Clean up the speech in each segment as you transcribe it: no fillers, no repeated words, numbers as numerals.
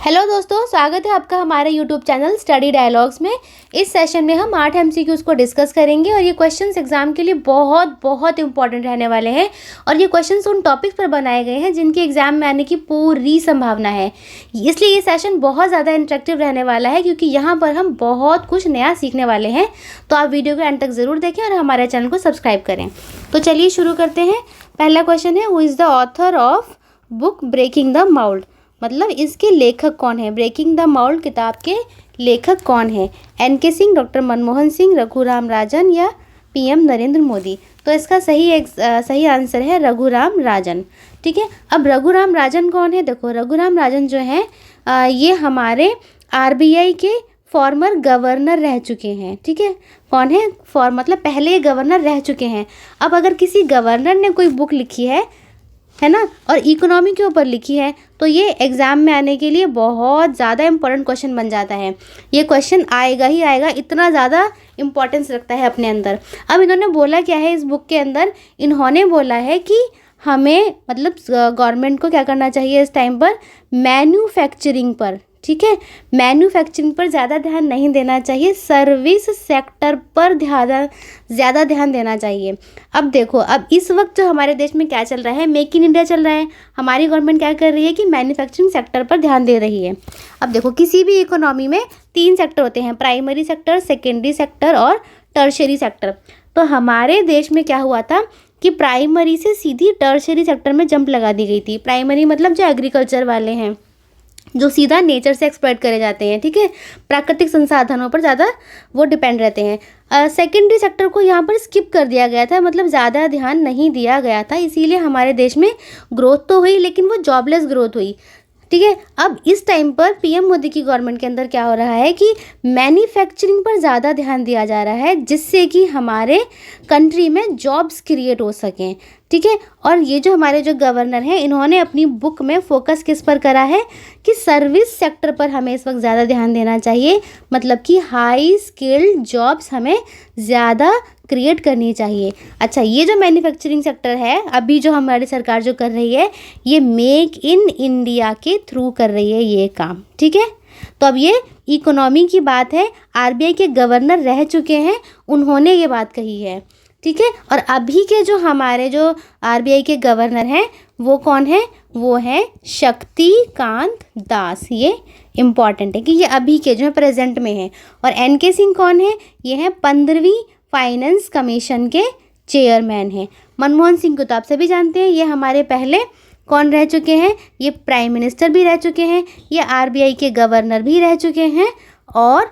Hello दोस्तों, स्वागत है आपका हमारे यूट्यूब चैनल स्टडी डायलॉग्स में। इस सेशन में हम 8 एमसीक्यूज़ को डिस्कस करेंगे और ये क्वेश्चंस एग्जाम के लिए बहुत बहुत इंपॉर्टेंट रहने वाले हैं। और ये क्वेश्चंस उन टॉपिक्स पर बनाए गए हैं जिनके एग्जाम में आने की पूरी संभावना है। इसलिए ये सेशन बहुत ज़्यादा इंटरेक्टिव रहने वाला है क्योंकि यहाँ पर हम बहुत कुछ नया सीखने वाले हैं। तो आप वीडियो को एंड तक ज़रूर देखें और हमारे चैनल को सब्सक्राइब करें। तो चलिए शुरू करते हैं। पहला क्वेश्चन है, who is the author of book breaking the mould, मतलब इसके लेखक कौन है। ब्रेकिंग द माउल्ड किताब के लेखक कौन है। एन.के. सिंह, डॉक्टर मनमोहन सिंह, रघुराम राजन या पीएम नरेंद्र मोदी। तो इसका सही आंसर है रघुराम राजन। ठीक है, अब रघुराम राजन कौन है। देखो, रघुराम राजन जो है ये हमारे आरबीआई के फॉर्मर गवर्नर रह चुके हैं। ठीक है, कौन है मतलब पहले गवर्नर रह चुके हैं। अब अगर किसी गवर्नर ने कोई बुक लिखी है ना, और इकोनॉमी के ऊपर लिखी है, तो ये एग्ज़ाम में आने के लिए बहुत ज़्यादा इम्पोर्टेंट क्वेश्चन बन जाता है। ये क्वेश्चन आएगा ही आएगा, इतना ज़्यादा इम्पोर्टेंस रखता है अपने अंदर। अब इन्होंने बोला क्या है इस बुक के अंदर, इन्होंने बोला है कि हमें मतलब गवर्नमेंट को क्या करना चाहिए इस टाइम पर, मैन्युफैक्चरिंग पर। ठीक है, मैन्युफैक्चरिंग पर ज़्यादा ध्यान नहीं देना चाहिए, सर्विस सेक्टर पर ज़्यादा ध्यान देना चाहिए। अब देखो, अब इस वक्त जो हमारे देश में क्या चल रहा है, मेक इन इंडिया चल रहा है। हमारी गवर्नमेंट क्या कर रही है कि मैन्युफैक्चरिंग सेक्टर पर ध्यान दे रही है। अब देखो, किसी भी इकोनॉमी में 3 सेक्टर होते हैं, प्राइमरी सेक्टर, सेकेंडरी सेक्टर और टर्शियरी सेक्टर। तो हमारे देश में क्या हुआ था कि प्राइमरी से सीधी टर्शियरी सेक्टर में जंप लगा दी गई थी। प्राइमरी मतलब जो एग्रीकल्चर वाले हैं, जो सीधा नेचर से एक्सप्लॉइट करे जाते हैं। ठीक है, प्राकृतिक संसाधनों पर ज़्यादा वो डिपेंड रहते हैं। सेकेंडरी सेक्टर को यहाँ पर स्किप कर दिया गया था, मतलब ज़्यादा ध्यान नहीं दिया गया था, इसीलिए हमारे देश में ग्रोथ तो हुई लेकिन वो जॉबलेस ग्रोथ हुई। ठीक है, अब इस टाइम पर पीएम मोदी की गवर्नमेंट के अंदर क्या हो रहा है कि मैन्युफैक्चरिंग पर ज़्यादा ध्यान दिया जा रहा है, जिससे कि हमारे कंट्री में जॉब्स क्रिएट हो सकें। ठीक है, और ये जो हमारे जो गवर्नर हैं, इन्होंने अपनी बुक में फोकस किस पर करा है कि सर्विस सेक्टर पर हमें इस वक्त ज़्यादा ध्यान देना चाहिए, मतलब कि हाई स्किल्ड जॉब्स हमें ज़्यादा क्रिएट करनी चाहिए। अच्छा, ये जो मैन्युफैक्चरिंग सेक्टर है अभी जो हमारी सरकार जो कर रही है, ये मेक इन इंडिया के थ्रू कर रही है ये काम। ठीक है, तो अब ये इकोनॉमी की बात है, आरबीआई के गवर्नर रह चुके हैं, उन्होंने ये बात कही है। ठीक है, और अभी के जो हमारे जो आरबीआई के गवर्नर हैं वो कौन है, वो है शक्तिकांत दास। ये इम्पॉर्टेंट है कि ये अभी के जो है प्रेजेंट में है। और एन.के. सिंह कौन है, ये है 15वीं फाइनेंस कमीशन के चेयरमैन हैं। मनमोहन सिंह को तो आप सभी जानते हैं, ये हमारे पहले कौन रह चुके हैं, ये प्राइम मिनिस्टर भी रह चुके हैं, ये आरबीआई के गवर्नर भी रह चुके हैं और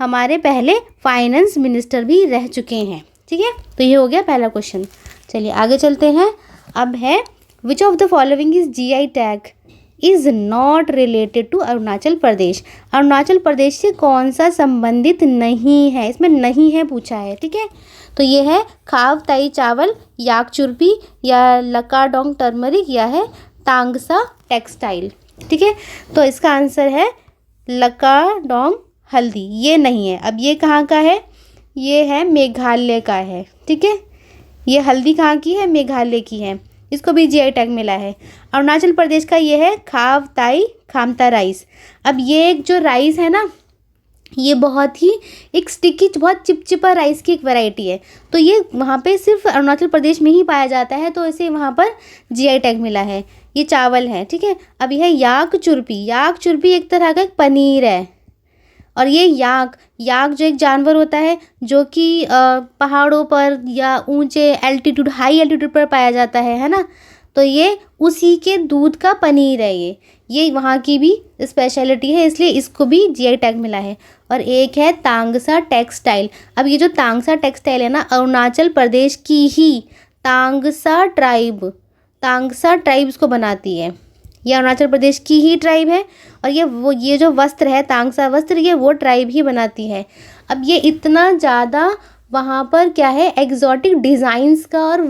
हमारे पहले फाइनेंस मिनिस्टर भी रह चुके हैं। ठीक है, तो ये हो गया पहला क्वेश्चन। चलिए आगे चलते हैं। अब है, which of the following is GI tag is not related to Arunachal Pradesh. Arunachal Pradesh से कौन सा संबंधित नहीं है, इसमें नहीं है पूछा है। ठीक है, तो ये है खाव ताई चावल, याक चुरपी या लकाडोंग टर्मरिक या है तांगसा टेक्सटाइल। ठीक है, तो इसका आंसर है लकाडोंग हल्दी, ये नहीं है। अब ये कहाँ का है, ये है मेघालय का है। ठीक है, ये हल्दी कहाँ की है, मेघालय की है, इसको भी जीआई टैग मिला है। अरुणाचल प्रदेश का ये है खाव ताई खामता राइस। अब ये एक जो राइस है ना, ये बहुत ही एक स्टिकी, बहुत चिपचिपा राइस की एक वैरायटी है। तो ये वहाँ पे सिर्फ अरुणाचल प्रदेश में ही पाया जाता है, तो इसे वहाँ पर जीआई टैग मिला है। ये चावल है। ठीक है, अब यह है याक चुरपी। याक चुरपी एक तरह का एक पनीर है। और ये याक जो एक जानवर होता है जो कि पहाड़ों पर या ऊंचे एल्टीट्यूड, हाई एल्टीट्यूड पर पाया जाता है ना, तो ये उसी के दूध का पनीर है। ये वहाँ की भी स्पेशलिटी है, इसलिए इसको भी जीआई टैग मिला है। और एक है तांगसा टेक्सटाइल। अब ये जो तांगसा टेक्सटाइल है ना, अरुणाचल प्रदेश की ही तांगसा ट्राइब इसको बनाती है। ये अरुणाचल प्रदेश की ही ट्राइब है और ये जो वस्त्र है, तांगसा वस्त्र, ये वो ट्राइब ही बनाती है। अब ये इतना ज़्यादा वहाँ पर क्या है, एग्जॉटिक डिज़ाइंस का और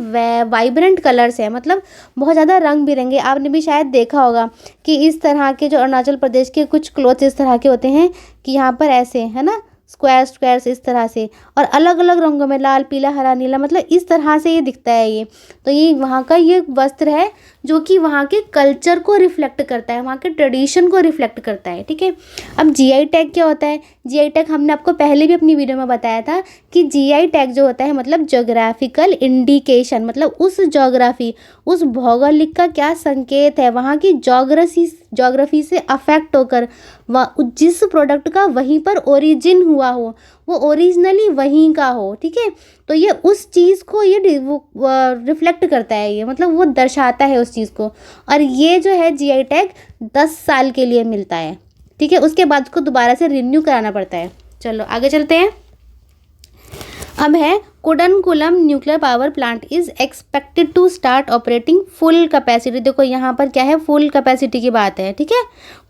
वाइब्रेंट कलर्स है, मतलब बहुत ज़्यादा रंग बिरंगे। आपने भी शायद देखा होगा कि इस तरह के जो अरुणाचल प्रदेश के कुछ क्लोथ्स इस तरह के होते हैं कि यहाँ पर ऐसे है ना, स्क्वायर स्क्वायर्स इस तरह से, और अलग अलग रंगों में, लाल पीला हरा नीला, मतलब इस तरह से ये दिखता है ये। तो ये वहाँ का ये वस्त्र है जो कि वहाँ के कल्चर को रिफ्लेक्ट करता है, वहाँ के ट्रेडिशन को रिफ्लेक्ट करता है, ठीक है। अब जीआई टैग क्या होता है? जीआई टैग हमने आपको पहले भी अपनी वीडियो में बताया था कि जीआई टैग जो होता है मतलब ज्योग्राफिकल इंडिकेशन, मतलब उस ज्योग्राफी, उस भौगोलिक का क्या संकेत है, वहाँ की ज्योग्राफी से अफेक्ट होकर जिस प्रोडक्ट का वहीं पर ओरिजिन हुआ हो, वो ओरिजिनली वहीं का हो, ठीक है। तो ये उस चीज़ को ये रिफ्लेक्ट करता है, ये मतलब वो दर्शाता है उस चीज़ को। और ये जो है जीआई टैग 10 साल के लिए मिलता है, ठीक है। उसके बाद उसको दोबारा से रिन्यू कराना पड़ता है। चलो आगे चलते हैं। अब है Kudankulam nuclear power plant is expected to start operating full capacity. देखो यहाँ पर क्या है, फुल कैपेसिटी की बात है, ठीक है।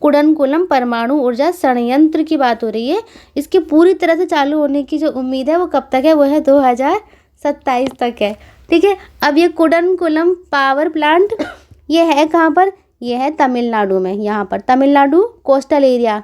कुडनकुलम परमाणु ऊर्जा संयंत्र की बात हो रही है। इसके पूरी तरह से चालू होने की जो उम्मीद है वो कब तक है? वो है 2027 तक है, ठीक है। अब ये कुडनकुलम पावर प्लांट ये है कहाँ पर? ये है तमिलनाडु में, यहाँ पर तमिलनाडु कोस्टल एरिया,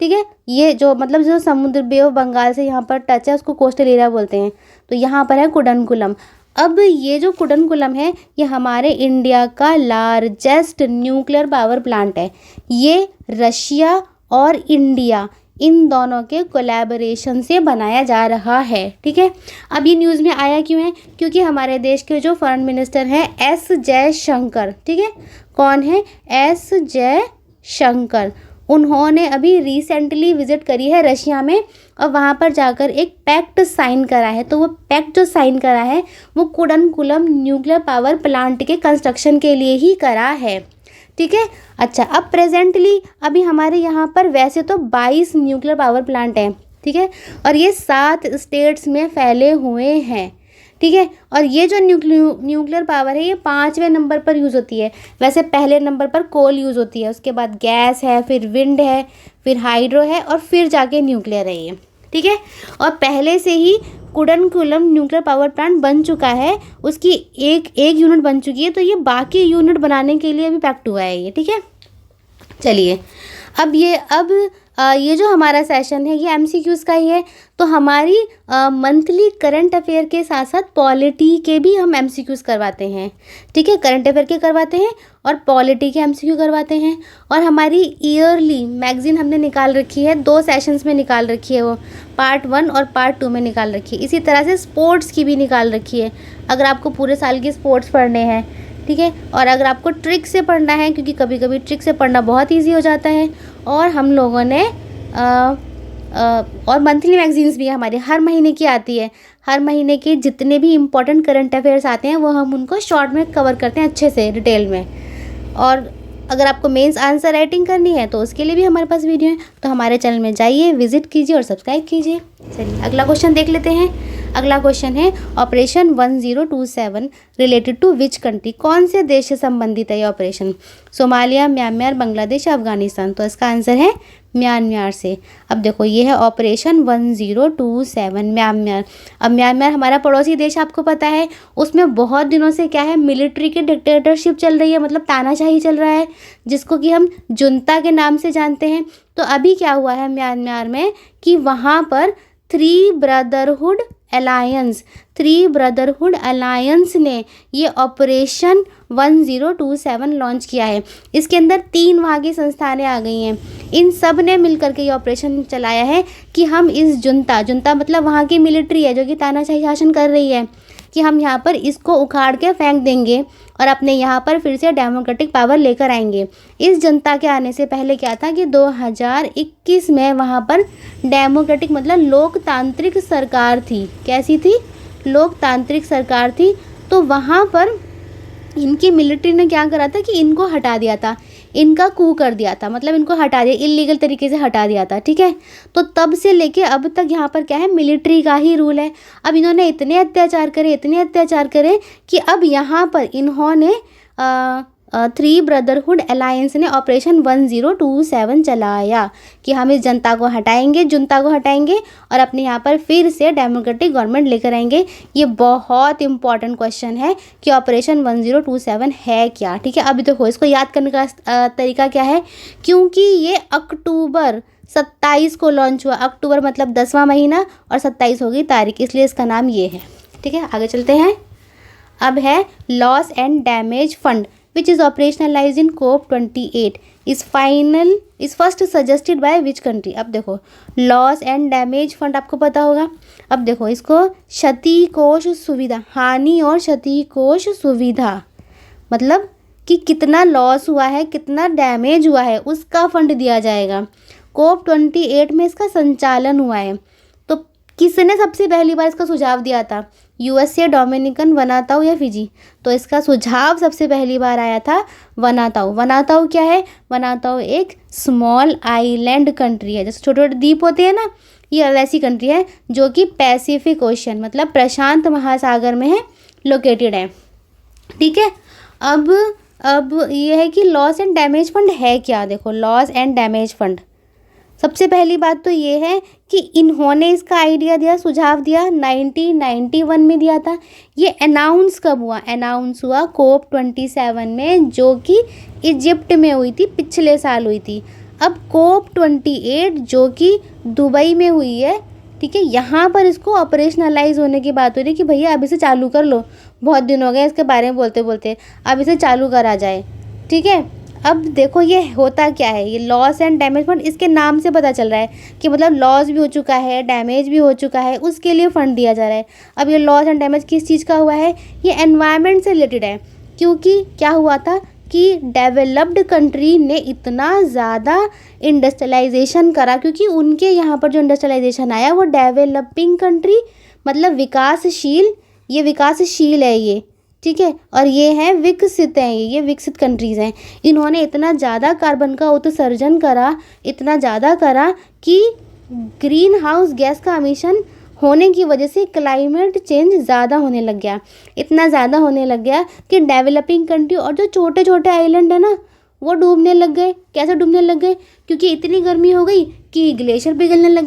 ठीक है। ये जो मतलब जो समुद्र बे ऑफ बंगाल से यहाँ पर टच है उसको कोस्टल एरिया बोलते हैं। तो यहाँ पर है कुडनकुलम। अब ये जो कुडनकुलम है ये हमारे इंडिया का लार्जेस्ट न्यूक्लियर पावर प्लांट है। ये रशिया और इंडिया इन दोनों के कोलैबोरेशन से बनाया जा रहा है, ठीक है। अब ये न्यूज़ में आया क्यों है? क्योंकि हमारे देश के जो फॉरेन मिनिस्टर हैं एस जयशंकर, ठीक है। कौन है? एस जयशंकर। उन्होंने अभी रिसेंटली विजिट करी है रशिया में और वहाँ पर जाकर एक पैक्ट साइन करा है। तो वो पैक्ट जो साइन करा है वो कुडनकुलम न्यूक्लियर पावर प्लांट के कंस्ट्रक्शन के लिए ही करा है, ठीक है। अच्छा, अब प्रेजेंटली अभी हमारे यहाँ पर वैसे तो 22 न्यूक्लियर पावर प्लांट हैं, ठीक है, और ये 7 स्टेट्स में फैले हुए हैं, ठीक है। और ये जो न्यूक्लियर पावर है ये 5वें नंबर पर यूज़ होती है। वैसे पहले नंबर पर कोल यूज़ होती है, उसके बाद गैस है, फिर विंड है, फिर हाइड्रो है और फिर जाके न्यूक्लियर है ये, ठीक है। और पहले से ही कुडनकुलम न्यूक्लियर पावर प्लांट बन चुका है, उसकी एक यूनिट बन चुकी है। तो ये बाकी यूनिट बनाने के लिए भी पैक्ट हुआ है ये, ठीक है। चलिए अब ये जो हमारा सेशन है ये एमसीक्यूज़ का ही है। तो हमारी मंथली करंट अफेयर के साथ साथ पॉलिटी के भी हम एमसीक्यूज़ करवाते हैं, ठीक है। करंट अफेयर के करवाते हैं और पॉलिटी के एमसीक्यू करवाते हैं। और हमारी ईयरली मैगज़ीन हमने निकाल रखी है, 2 सेशंस में निकाल रखी है, वो पार्ट 1 और पार्ट 2 में निकाल रखी है। इसी तरह से स्पोर्ट्स की भी निकाल रखी है, अगर आपको पूरे साल की स्पोर्ट्स पढ़ने हैं, ठीक है। और अगर आपको ट्रिक से पढ़ना है, क्योंकि कभी कभी ट्रिक से पढ़ना बहुत ईजी हो जाता है। और हम लोगों ने और मंथली मैगजीन्स भी हमारी हर महीने की आती है। हर महीने के जितने भी इम्पोर्टेंट करंट अफेयर्स आते हैं वो हम उनको शॉर्ट में कवर करते हैं अच्छे से डिटेल में। और अगर आपको मेंस आंसर राइटिंग करनी है तो उसके लिए भी हमारे पास वीडियो है। तो हमारे चैनल में जाइए, विजिट कीजिए और सब्सक्राइब कीजिए। चलिए अगला क्वेश्चन देख लेते हैं। अगला क्वेश्चन है operation 1027 related to which country? कौन से देश से संबंधित है ये ऑपरेशन? Somalia, Myanmar, Bangladesh, Afghanistan. तो इसका आंसर है म्यांमार से। अब देखो ये है ऑपरेशन 1027 म्यांमार। अब म्यांमार हमारा पड़ोसी देश आपको पता है, उसमें बहुत दिनों से क्या है, मिलिट्री की डिक्टेटरशिप चल रही है, मतलब तानाशाही चल रहा है, जिसको कि हम जुंता के नाम से जानते हैं। तो अभी क्या हुआ है म्यांमार में कि वहाँ पर थ्री ब्रदरहुड अलायंस ने ये ऑपरेशन 1027 लॉन्च किया है। इसके अंदर 3 वहाँ की संस्थानें आ गई हैं। इन सब ने मिलकर के ये ऑपरेशन चलाया है कि हम इस जुंता मतलब वहाँ की मिलिट्री है जो कि तानाशाही शासन कर रही है, कि हम यहाँ पर इसको उखाड़ के फेंक देंगे और अपने यहाँ पर फिर से डेमोक्रेटिक पावर लेकर आएंगे। इस जनता के आने से पहले क्या था कि 2021 में वहाँ पर डेमोक्रेटिक मतलब लोकतांत्रिक सरकार थी। कैसी थी? लोकतांत्रिक सरकार थी। तो वहाँ पर इनकी मिलिट्री ने क्या करा था कि इनको हटा दिया था, इनका कू कर दिया था, मतलब इनको हटा दिया, इलीगल तरीके से हटा दिया था, ठीक है। तो तब से लेके अब तक यहाँ पर क्या है, मिलिट्री का ही रूल है। अब इन्होंने इतने अत्याचार करे कि अब यहाँ पर इन्होंने थ्री ब्रदरहुड अलायंस ने ऑपरेशन 1027 चलाया कि हम इस जुंता को हटाएंगे और अपने यहाँ पर फिर से डेमोक्रेटिक गवर्नमेंट लेकर आएंगे। ये बहुत इंपॉर्टेंट क्वेश्चन है कि ऑपरेशन 1027 है क्या, ठीक है। अभी देखो इसको याद करने का तरीका क्या है, क्योंकि ये अक्टूबर 27 को लॉन्च हुआ। अक्टूबर मतलब 10वां महीना और 27 होगी तारीख, इसलिए इसका नाम ये है। ठीक है, आगे चलते हैं। अब है loss and damage fund which is operationalise in COP28 is first suggested by which country. अब देखो लॉस एंड डैमेज फंड आपको पता होगा। अब देखो इसको क्षति कोष सुविधा, हानि और क्षति कोष सुविधा मतलब कि कितना लॉस हुआ है, कितना डैमेज हुआ है, उसका फंड दिया जाएगा। COP28 में इसका संचालन हुआ है। तो किसने सबसे पहली बार इसका सुझाव दिया था? USA, डोमिनिकन, वनाताऊ या फिजी? तो इसका सुझाव सबसे पहली बार आया था वनाताऊ। वनाताऊ क्या है? वनाताऊ एक स्मॉल आइलैंड कंट्री है, जैसे छोटे छोटे द्वीप होते हैं ना, ये वैसी कंट्री है जो कि पैसिफिक ओशन मतलब प्रशांत महासागर में है, लोकेटेड है। ठीक है, अब ये है कि लॉस एंड डैमेज फंड है क्या। देखो लॉस एंड डैमेज फंड, सबसे पहली बात तो ये है कि इन्होंने इसका आइडिया दिया, सुझाव दिया 1991 में दिया था। ये अनाउंस कब हुआ? अनाउंस हुआ COP27 में, जो कि इजिप्ट में हुई थी, पिछले साल हुई थी। अब COP28 जो कि दुबई में हुई है, ठीक है, यहाँ पर इसको ऑपरेशनलाइज होने की बात हो रही है कि भैया अब इसे चालू कर लो, बहुत दिन हो गए इसके बारे में बोलते बोलते, अब इसे चालू करा जाए। ठीक है, अब देखो ये होता क्या है, ये लॉस एंड डैमेज फंड, इसके नाम से पता चल रहा है कि मतलब लॉस भी हो चुका है, डैमेज भी हो चुका है, उसके लिए फ़ंड दिया जा रहा है। अब ये लॉस एंड डैमेज किस चीज़ का हुआ है? ये एनवायरनमेंट से रिलेटेड है, क्योंकि क्या हुआ था कि डेवलप्ड कंट्री ने इतना ज़्यादा इंडस्ट्रियलाइजेशन करा, क्योंकि उनके यहाँ पर जो इंडस्ट्रियलाइजेशन आया वो डेवलपिंग कंट्री मतलब विकासशील, ये विकासशील है ये, ठीक है, और ये हैं विकसित हैं, ये विकसित कंट्रीज़ हैं। इन्होंने इतना ज़्यादा कार्बन का उत्सर्जन करा, इतना ज़्यादा करा कि ग्रीन हाउस गैस का एमिशन होने की वजह से क्लाइमेट चेंज ज़्यादा होने लग गया, इतना ज़्यादा होने लग गया कि डेवलपिंग कंट्री और जो छोटे छोटे आइलैंड है ना, वो डूबने लग गए। कैसे डूबने लग गए? क्योंकि इतनी गर्मी हो गई कि ग्लेशियर पिघलने लग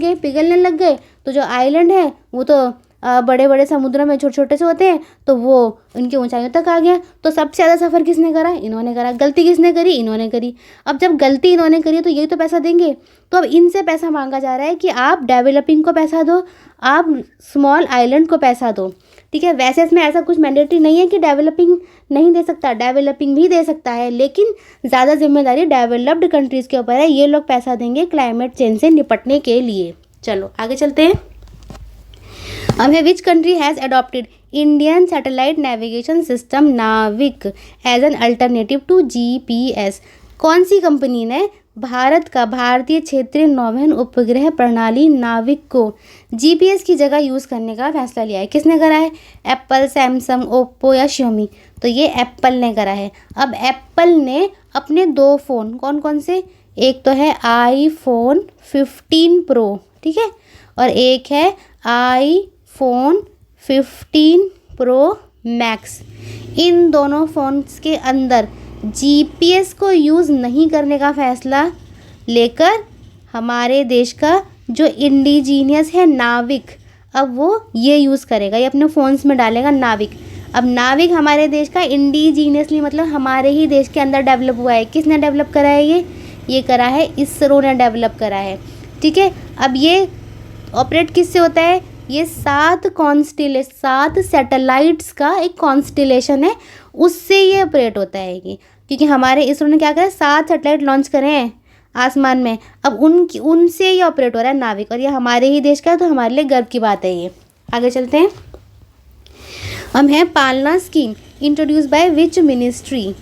गए। तो जो आइलैंड है वो तो बड़े बड़े समुद्रों में छोटे छोटे से होते हैं, तो वो उनकी ऊंचाइयों तक आ गया। तो सबसे ज़्यादा सफ़र किसने करा? इन्होंने करा। गलती किसने करी? इन्होंने करी। अब जब गलती इन्होंने करी तो यही तो पैसा देंगे। तो अब इनसे पैसा मांगा जा रहा है कि आप डेवलपिंग को पैसा दो, आप स्मॉल आइलैंड को पैसा दो। ठीक है, वैसे इसमें ऐसा कुछ मैंडेटरी नहीं है कि डेवलपिंग नहीं दे सकता, डेवलपिंग भी दे सकता है, लेकिन ज़्यादा जिम्मेदारी डेवलप्ड कंट्रीज़ के ऊपर है। ये लोग पैसा देंगे क्लाइमेट चेंज से निपटने के लिए। चलो आगे चलते हैं। अब है which country has adopted Indian satellite navigation system NavIC as an alternative to GPS। कौन सी कंपनी ने भारत का भारतीय क्षेत्रीय नौवहन उपग्रह प्रणाली नाविक को GPS की जगह यूज़ करने का फैसला लिया है? किसने करा है? एप्पल, सैमसंग, ओप्पो या श्योमी? तो ये एप्पल ने करा है। अब एप्पल ने अपने 2 फ़ोन, कौन कौन से? एक तो है iPhone 15 Pro, ठीक है, और एक है iPhone 15 Pro Max। इन दोनों फ़ोन्स के अंदर GPS को यूज़ नहीं करने का फ़ैसला लेकर हमारे देश का जो इंडिजीनियस है नाविक, अब वो ये यूज़ करेगा, ये अपने फ़ोन्स में डालेगा नाविक। अब नाविक हमारे देश का इंडिजीनियसली मतलब हमारे ही देश के अंदर डेवलप हुआ है। किसने डेवलप करा है? ये करा है इसरो ने डेवलप करा है। ठीक है, अब ये ऑपरेट किससे होता है? ये 7 सैटेलाइट्स का एक कॉन्स्टिलेशन है, उससे ये ऑपरेट होता है ये, क्योंकि हमारे इसरो ने क्या करा, 7 सैटेलाइट लॉन्च करे हैं आसमान में। अब उनसे ये ऑपरेट हो रहा है नाविक, और ये हमारे ही देश का है, तो हमारे लिए गर्व की बात है ये। आगे चलते हैं। हम है पालना scheme introduce by which ministry.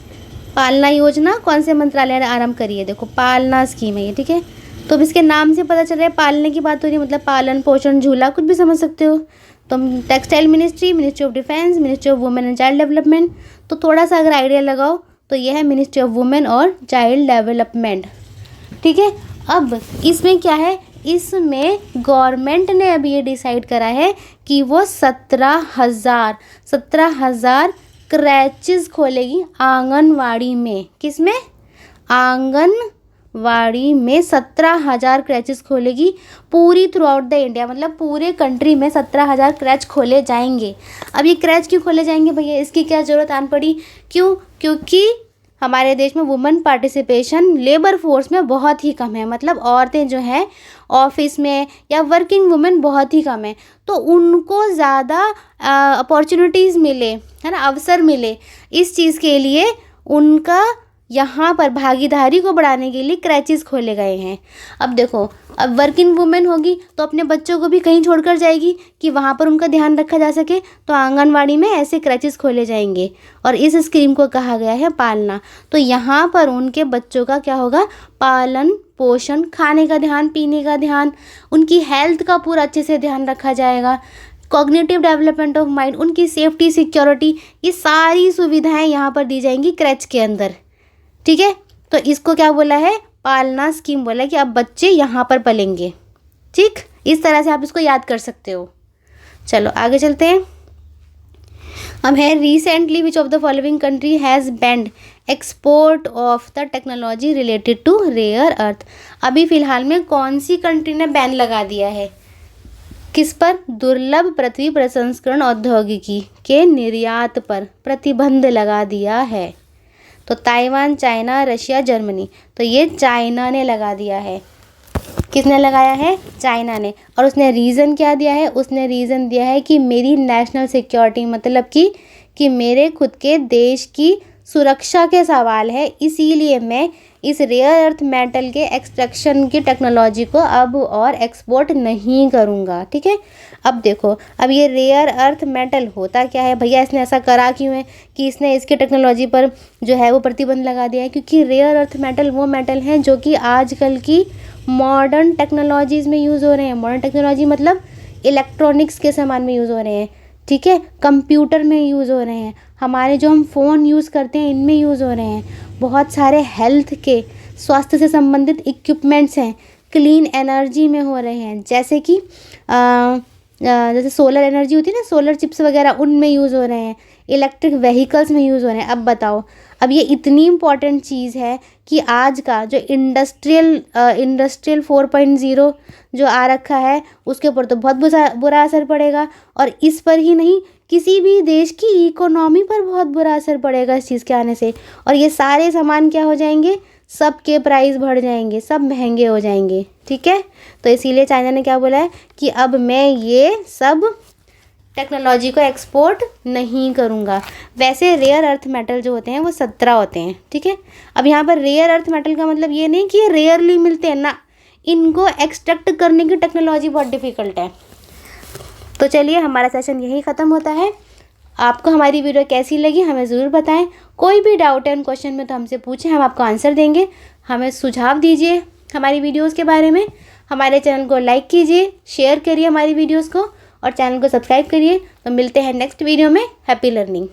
पालना योजना कौन से मंत्रालय ने आरंभ करी है? देखो पालना स्कीम है ये, ठीक है। तो अब इसके नाम से पता चल रहा है पालने की बात हो रही है, मतलब पालन पोषण झूला कुछ भी समझ सकते हो। तो textile ministry, ministry of defence, ministry of women and child development. तो थोड़ा सा अगर आइडिया लगाओ तो यह है मिनिस्ट्री ऑफ वुमेन और चाइल्ड डेवलपमेंट, ठीक है। अब इसमें क्या है, इसमें गवर्नमेंट ने अभी ये डिसाइड करा है कि वो 17,000 क्रैचेस खोलेगी आंगनवाड़ी में। किसमें? आंगनवाड़ी में 17,000 क्रैचेस खोलेगी पूरी थ्रू आउट द इंडिया, मतलब पूरे कंट्री में 17,000 क्रैच खोले जाएंगे। अब ये क्रैच क्यों खोले जाएंगे भैया? इसकी क्या ज़रूरत आन पड़ी? क्यों? क्योंकि हमारे देश में वुमेन पार्टिसिपेशन लेबर फोर्स में बहुत ही कम है, मतलब औरतें जो हैं ऑफिस में या वर्किंग वुमेन बहुत ही कम है, तो उनको ज़्यादा अपॉर्चुनिटीज़ मिले, है ना, अवसर मिले इस चीज़ के लिए उनका यहाँ पर भागीदारी को बढ़ाने के लिए क्रैचेस खोले गए हैं। अब देखो, अब वर्किंग वुमेन होगी तो अपने बच्चों को भी कहीं छोड़कर जाएगी कि वहाँ पर उनका ध्यान रखा जा सके, तो आंगनवाड़ी में ऐसे क्रैचेस खोले जाएंगे और इस स्कीम को कहा गया है पालना। तो यहाँ पर उनके बच्चों का क्या होगा, पालन पोषण, खाने का ध्यान, पीने का ध्यान, उनकी हेल्थ का पूरा अच्छे से ध्यान रखा जाएगा, कॉग्निटिव डेवलपमेंट ऑफ माइंड, उनकी सेफ्टी सिक्योरिटी, ये सारी सुविधाएं यहाँ पर दी जाएंगी क्रैच के अंदर। ठीक है, तो इसको क्या बोला है, पालना स्कीम बोला है कि अब बच्चे यहाँ पर पलेंगे। ठीक, इस तरह से आप इसको याद कर सकते हो। चलो आगे चलते हैं। अब है recently which of the following country has banned export of the technology related to rare earth. अभी फ़िलहाल में कौन सी कंट्री ने बैन लगा दिया है, किस पर, दुर्लभ पृथ्वी प्रसंस्करण औद्योगिकी के निर्यात पर प्रतिबंध लगा दिया है। तो ताइवान, चाइना, रशिया, जर्मनी, तो ये चाइना ने लगा दिया है। किसने लगाया है, चाइना ने। और उसने रीज़न क्या दिया है, उसने रीज़न दिया है कि मेरी नेशनल सिक्योरिटी, मतलब कि मेरे खुद के देश की सुरक्षा के सवाल है, इसीलिए मैं इस रेयर अर्थ मेटल के एक्सट्रैक्शन की टेक्नोलॉजी को अब और एक्सपोर्ट नहीं करूँगा। ठीक है, अब देखो, अब ये रेयर अर्थ मेटल होता क्या है भैया, इसने ऐसा करा क्यों है कि इसने इसकी टेक्नोलॉजी पर जो है वो प्रतिबंध लगा दिया है, क्योंकि रेयर अर्थ मेटल वो मेटल हैं जो कि आजकल की मॉडर्न टेक्नोलॉजीज़ में यूज़ हो रहे हैं। मॉडर्न टेक्नोलॉजी मतलब इलेक्ट्रॉनिक्स के सामान में यूज़ हो रहे हैं। ठीक है, कंप्यूटर में यूज़ हो रहे हैं, हमारे जो हम फ़ोन यूज़ करते हैं इनमें यूज़ हो रहे हैं, बहुत सारे हेल्थ के स्वास्थ्य से संबंधित इक्विपमेंट्स हैं, क्लीन एनर्जी में हो रहे हैं, जैसे कि जैसे सोलर एनर्जी होती है ना, सोलर चिप्स वगैरह उनमें यूज़ हो रहे हैं, इलेक्ट्रिक व्हीकल्स में यूज़ हो रहे हैं। अब बताओ, अब ये इतनी इम्पॉर्टेंट चीज़ है कि आज का जो इंडस्ट्रियल 4.0 जो आ रखा है उसके ऊपर तो बहुत बुरा असर पड़ेगा, और इस पर ही नहीं, किसी भी देश की इकोनॉमी पर बहुत बुरा असर पड़ेगा इस चीज़ के आने से। और ये सारे सामान क्या हो जाएंगे, सब के प्राइस बढ़ जाएंगे, सब महंगे हो जाएंगे। ठीक है, तो इसीलिए चाइना ने क्या बोला है कि अब मैं ये सब टेक्नोलॉजी को एक्सपोर्ट नहीं करूँगा। वैसे रेयर अर्थ मेटल जो होते हैं वो 17 होते हैं। ठीक है, अब यहाँ पर रेयर अर्थ मेटल का मतलब ये नहीं कि ये रेयरली मिलते हैं ना, इनको एक्सट्रैक्ट करने की टेक्नोलॉजी बहुत डिफ़िकल्ट है। तो चलिए, हमारा सेशन यहीं ख़त्म होता है। आपको हमारी वीडियो कैसी लगी हमें ज़रूर बताएं। कोई भी डाउट है उन क्वेश्चन में तो हमसे पूछें, हम आपको आंसर देंगे। हमें सुझाव दीजिए हमारी वीडियोस के बारे में। हमारे चैनल को लाइक कीजिए, शेयर करिए हमारी वीडियोस को, और चैनल को सब्सक्राइब करिए। तो मिलते हैं नेक्स्ट वीडियो में। Happy learning.